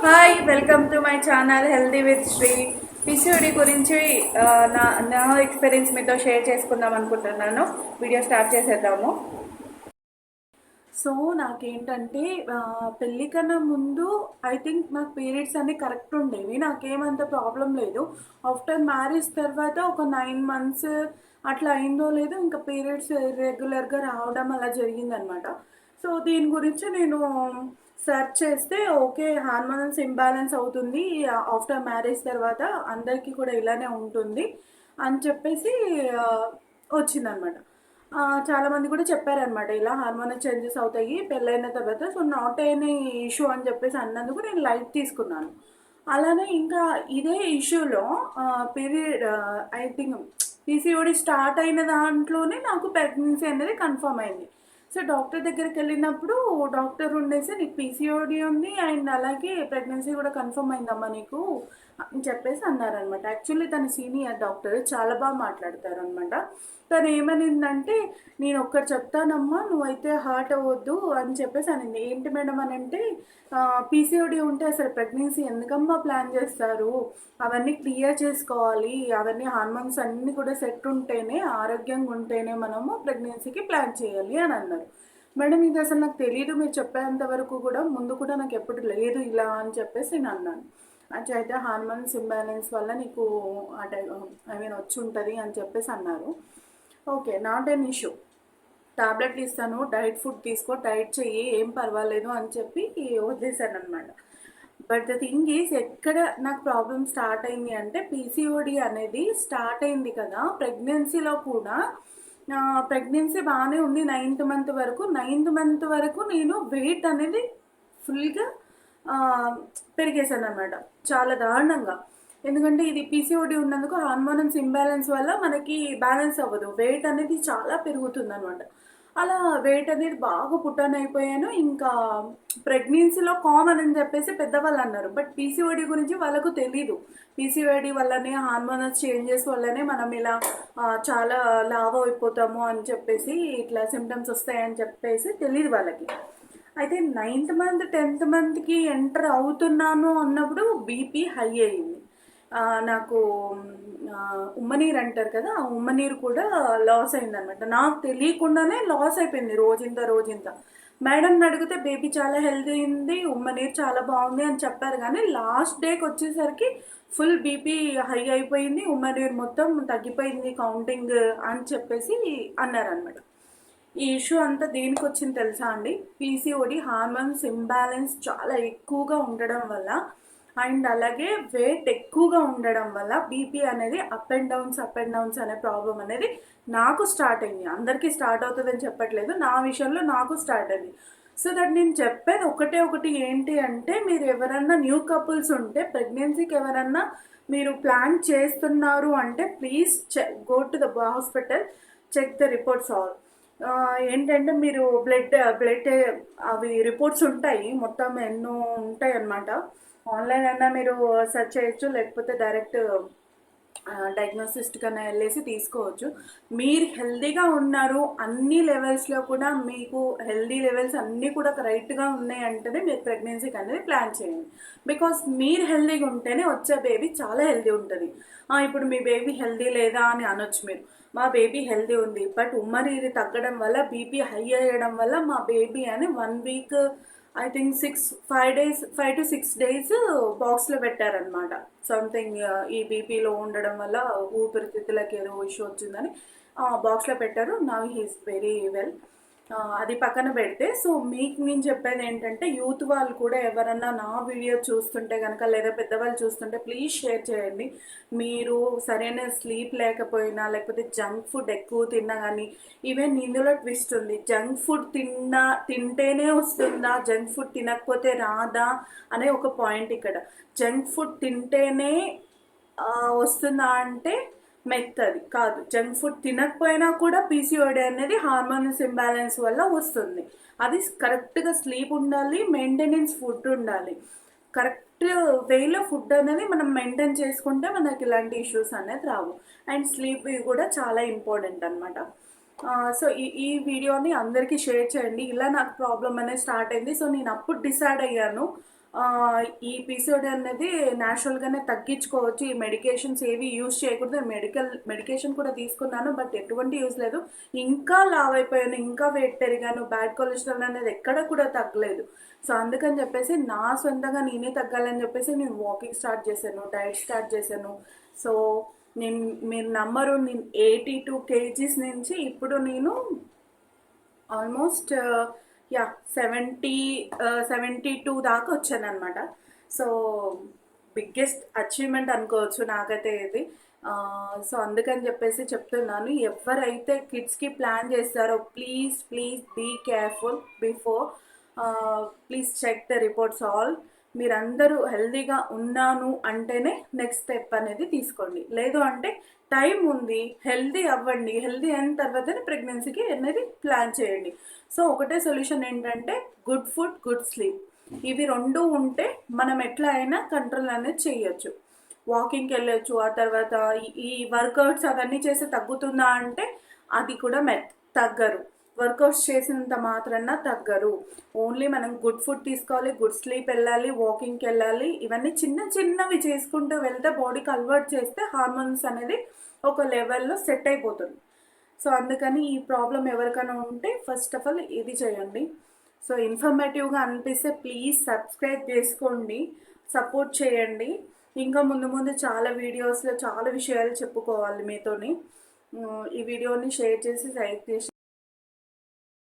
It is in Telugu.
Hi, welcome to my channel healthy with Shri. PCOD గురించి నా ఎక్స్పీరియన్స్ మీతో షేర్ చేసుకుందాం అనుకుంటున్నాను. వీడియో స్టార్ట్ చేసేద్దాము. సో నాకేంటంటే పెళ్ళి కన్నా ముందు ఐ థింక్ నాకు పీరియడ్స్ అన్నీ కరెక్ట్ ఉండేవి, నాకేమంత ప్రాబ్లం లేదు. ఆఫ్టర్ మ్యారేజ్ తర్వాత ఒక 9 months అట్లా అయిందో లేదో ఇంకా పీరియడ్స్ రెగ్యులర్గా రావడం అలా జరిగిందనమాట. సో దీని గురించి నేను సెర్చ్ చేస్తే ఓకే, హార్మోనల్స్ ఇంబ్యాలెన్స్ అవుతుంది ఆఫ్టర్ మ్యారేజ్ తర్వాత, అందరికీ కూడా ఇలానే ఉంటుంది అని చెప్పేసి వచ్చిందనమాట. చాలామంది కూడా చెప్పారనమాట, ఇలా హార్మోనల్ చేంజెస్ అవుతాయి పెళ్ళైన తర్వాత. సో నాట్ ఎనీ ఇష్యూ అని చెప్పేసి అన్నందుకు నేను లైట్ తీసుకున్నాను. అలానే ఇంకా ఇదే ఇష్యూలో period I think PCOD start అయిన దాంట్లోనే నాకు ప్రెగ్నెన్సీ అనేది కన్ఫర్మ్ అయింది. సో డాక్టర్ దగ్గరికి వెళ్ళినప్పుడు డాక్టర్ ఉండేసి నీకు పీసీఓడి ఉంది అండ్ అలాగే ప్రెగ్నెన్సీ కూడా కన్ఫర్మ్ అయిందమ్మా నీకు అని చెప్పేసి అన్నారనమాట. యాక్చువల్లీ తను సీనియర్ డాక్టర్, చాలా బాగా మాట్లాడతారు అనమాట. తను ఏమనిందంటే, నేను ఒక్కటి చెప్తానమ్మా, నువ్వైతే హర్ట్ అవ్వద్దు అని చెప్పేసి అనింది. ఏంటి మేడం అని అంటే, పీసీఓడి ఉంటే అసలు ప్రెగ్నెన్సీ ఎందుకమ్మా ప్లాన్ చేస్తారు, అవన్నీ క్లియర్ చేసుకోవాలి, అవన్నీ హార్మోన్స్ అన్నీ కూడా సెట్ ఉంటేనే, ఆరోగ్యంగా ఉంటేనే మనము ప్రెగ్నెన్సీకి ప్లాన్ చేయాలి అని అన్నారు. మేడం ఇది అసలు నాకు తెలియదు, మీరు చెప్పేంత వరకు కూడా ముందు కూడా నాకు ఎప్పుడు లేదు ఇలా అని చెప్పేసి నేను అన్నాను. అయితే హార్మోన్స్ ఇంబ్యాలెన్స్ వల్ల నీకు ఐ మీన్ వచ్చి ఉంటుంది అని చెప్పేసి అన్నారు. ఓకే, నాట్ ఎన్ ఇష్యూ, టాబ్లెట్లు ఇస్తాను, డైట్ ఫుడ్ తీసుకో, డైట్ చెయ్యి, ఏం పర్వాలేదు అని చెప్పి వదిలేశాను అనమాట. బట్ ద థింగ్ ఈజ్, ఎక్కడ నాకు ప్రాబ్లం స్టార్ట్ అయింది అంటే, పీసీఓడి అనేది స్టార్ట్ అయింది కదా ప్రెగ్నెన్సీలో కూడా. ప్రెగ్నెన్సీ బాగానే ఉంది 9th మంత్ వరకు నేను వెయిట్ అనేది ఫుల్గా పెరిగేశాను అనమాట, చాలా దారుణంగా. ఎందుకంటే ఇది పీసీఓడి ఉన్నందుకు హార్మోనల్స్ ఇంబ్యాలెన్స్ వల్ల మనకి బ్యాలెన్స్ అవ్వదు, వెయిట్ అనేది చాలా పెరుగుతుంది అనమాట. అలా వెయిట్ అనేది బాగా పుట్టాన్ అయిపోయాను. ఇంకా ప్రెగ్నెన్సీలో కామన్ అని చెప్పేసి పెద్దవాళ్ళు అన్నారు, బట్ పీసీఓడి గురించి వాళ్ళకు తెలీదు. పీసీఓడి వల్లనే, హార్మోనల్స్ చేంజెస్ వల్లనే మనం ఇలా చాలా లావ్ అయిపోతాము అని చెప్పేసి, ఇట్లా సిమ్టమ్స్ వస్తాయని చెప్పేసి తెలియదు వాళ్ళకి. అయితే 9th మంత్ 10th మంత్కి ఎంటర్ అవుతున్నాను అన్నప్పుడు బీపీ హై అయింది. నాకు ఉమ్మనీరు అంటారు కదా, ఆ ఉమ్మనీరు కూడా లాస్ అయిందనమాట. నాకు తెలియకుండానే లాస్ అయిపోయింది రోజంతా. మేడంని అడిగితే బేబీ చాలా హెల్తీ ఉంది, ఉమ్మనీరు చాలా బాగుంది అని చెప్పారు. కానీ లాస్ట్ డేకి వచ్చేసరికి ఫుల్ బీపీ హై అయిపోయింది, ఉమ్మనీరు మొత్తం తగ్గిపోయింది కౌంటింగ్ అని చెప్పేసి అన్నారనమాట. ఈ ఇష్యూ అంతా దేనికి వచ్చింది తెలుసా అండి? పీసీఓడి హార్మోన్స్ ఇంబ్యాలెన్స్ చాలా ఎక్కువగా ఉండడం వల్ల, అండ్ అలాగే వెయిట్ ఎక్కువగా ఉండడం వల్ల బీపీ అనేది అప్ అండ్ డౌన్స్ అనే ప్రాబ్లం అనేది నాకు స్టార్ట్ అయింది. అందరికీ స్టార్ట్ అవుతుందని చెప్పట్లేదు, నా విషయంలో నాకు స్టార్ట్ అయింది. సో దట్ నేను చెప్పేది ఒకటి ఏంటి అంటే, మీరు ఎవరన్నా న్యూ కపుల్స్ ఉంటే, ప్రెగ్నెన్సీకి ఎవరన్నా మీరు ప్లాన్ చేస్తున్నారు అంటే, please go to the hospital, check the reports all. ఏంటంటే మీరు బ్లడ్ అవి రిపోర్ట్స్ ఉంటాయి, మొత్తం ఎన్నో ఉంటాయి అన్నమాట. ఆన్లైన్ అయినా మీరు సెర్చ్ చేయొచ్చు, లేకపోతే డైరెక్ట్ డయాగ్నోసిస్ట్ కన్నా వెళ్ళేసి తీసుకోవచ్చు. మీరు హెల్దీగా ఉన్నారు, అన్ని లెవెల్స్లో కూడా మీకు హెల్దీ లెవెల్స్ అన్నీ కూడా రైట్గా ఉన్నాయి అంటేనే మీరు ప్రెగ్నెన్సీకి అనేది ప్లాన్ చేయండి. బికాస్ మీరు హెల్దీగా ఉంటేనే వచ్చే బేబీ చాలా హెల్దీ ఉంటుంది. ఇప్పుడు మీ బేబీ హెల్దీ లేదా అని అనొచ్చు మీరు. మా బేబీ హెల్దీ ఉంది, బట్ ఉమ్మనీరు తగ్గడం వల్ల, బీపీ హై అయ్యడం వల్ల మా బేబీ అని 1 week I think 5 to 6 days బాక్స్లో పెట్టారనమాట. సంథింగ్ ఈ బీపీలో ఉండడం వల్ల ఊపిరితిత్తులకి ఏదో ఇష్యూ వచ్చిందని బాక్స్లో పెట్టారు. Now he's very well. అది పక్కన పెడితే, సో మీకు నేను చెప్పేది ఏంటంటే, యూత్ వాళ్ళు కూడా ఎవరన్నా నా వీడియో చూస్తుంటే కనుక, లేదా పెద్దవాళ్ళు చూస్తుంటే ప్లీజ్ షేర్ చేయండి. మీరు సరైన స్లీప్ లేకపోయినా, లేకపోతే జంక్ ఫుడ్ ఎక్కువ తిన్నా కానీ, ఈవెన్ ఇందులో ట్విస్ట్ ఉంది, జంక్ ఫుడ్ తింటేనే వస్తుందా, జంక్ ఫుడ్ తినకపోతే రాదా అనే ఒక పాయింట్ ఇక్కడ. జంక్ ఫుడ్ తింటేనే వస్తుందా అంటే మెత్తది కాదు. జంక్ ఫుడ్ తినకపోయినా కూడా పీసీఓడి అనేది హార్మోన్స్ ఇంబ్యాలెన్స్ వల్ల వస్తుంది. అది కరెక్ట్గా స్లీప్ ఉండాలి, మెయింటెనెన్స్ ఫుడ్ ఉండాలి. కరెక్ట్ వేలో ఫుడ్ అనేది మనం మెయింటైన్ చేసుకుంటే మనకి ఇలాంటి ఇష్యూస్ అనేది రావు. అండ్ స్లీప్ కూడా చాలా ఇంపార్టెంట్ అనమాట. సో ఈ వీడియోని అందరికీ షేర్ చేయండి. ఇలా నాకు ప్రాబ్లం అనేది స్టార్ట్ అయింది. సో నేను అప్పుడు డిసైడ్ అయ్యాను, ఈ పీసీఓడి అనేది న్యాచురల్గానే తగ్గించుకోవచ్చు. ఈ మెడికేషన్స్ ఏవి యూజ్ చేయకూడదు. మెడికేషన్ కూడా తీసుకున్నాను, బట్ ఎటువంటి యూజ్ లేదు. ఇంకా లావ్ అయిపోయాను, ఇంకా వెయిట్ పెరిగాను, బ్యాడ్ కొలెస్ట్రాల్ అనేది ఎక్కడ కూడా తగ్గలేదు. సో అందుకని చెప్పేసి నా సొంతంగా నేనే తగ్గాలని చెప్పేసి నేను వాకింగ్ స్టార్ట్ చేశాను, డైట్ స్టార్ట్ చేశాను. సో నేను, మీరు నమ్మరు, నేను 82 kgs నుంచి ఇప్పుడు నేను ఆల్మోస్ట్ యా 72 దాకా వచ్చాను అనమాట. సో బిగ్గెస్ట్ అచీవ్మెంట్ అనుకోవచ్చు నాకైతే ఇది. సో అందుకని చెప్పేసి చెప్తున్నాను, ఎవరైతే కిడ్స్కి ప్లాన్ చేస్తారో please please be careful before, please check the reports all. మీరందరూ హెల్దీగా ఉన్నాను అంటేనే నెక్స్ట్ స్టెప్ అనేది తీసుకోండి. లేదు అంటే టైం ఉంది, హెల్దీ అవ్వండి, హెల్దీ అయిన తర్వాతనే ప్రెగ్నెన్సీకి అనేది ప్లాన్ చేయండి. సో ఒకటే సొల్యూషన్ ఏంటంటే గుడ్ ఫుడ్, గుడ్ స్లీప్. ఇవి రెండు ఉంటే మనం ఎట్లా అయినా కంట్రోల్ అనేది చేయొచ్చు. వాకింగ్కి వెళ్ళొచ్చు, ఆ తర్వాత ఈ వర్కౌట్స్ అవన్నీ చేస్తే తగ్గుతుందా అంటే అది కూడా తగ్గరు. వర్కౌట్స్ చేసినంత మాత్రాన తగ్గరు. ఓన్లీ మనం గుడ్ ఫుడ్ తీసుకోవాలి, గుడ్ స్లీప్ వెళ్ళాలి, వాకింగ్కి వెళ్ళాలి. ఇవన్నీ చిన్న చిన్నవి చేసుకుంటూ వెళ్తే బాడీకి అలవాటు చేస్తే హార్మోన్స్ అనేది ఒక లెవెల్లో సెట్ అయిపోతుంది. సో అందుకని ఈ ప్రాబ్లం ఎవరికైనా ఉంటే ఫస్ట్ ఆఫ్ ఆల్ ఇది చేయండి. సో ఇన్ఫర్మేటివ్గా అనిపిస్తే ప్లీజ్ సబ్స్క్రైబ్ చేసుకోండి, సపోర్ట్ చేయండి. ఇంకా ముందు ముందు చాలా వీడియోస్లో చాలా విషయాలు చెప్పుకోవాలి మీతోని. ఈ వీడియోని షేర్ చేసి లైక్ చేసి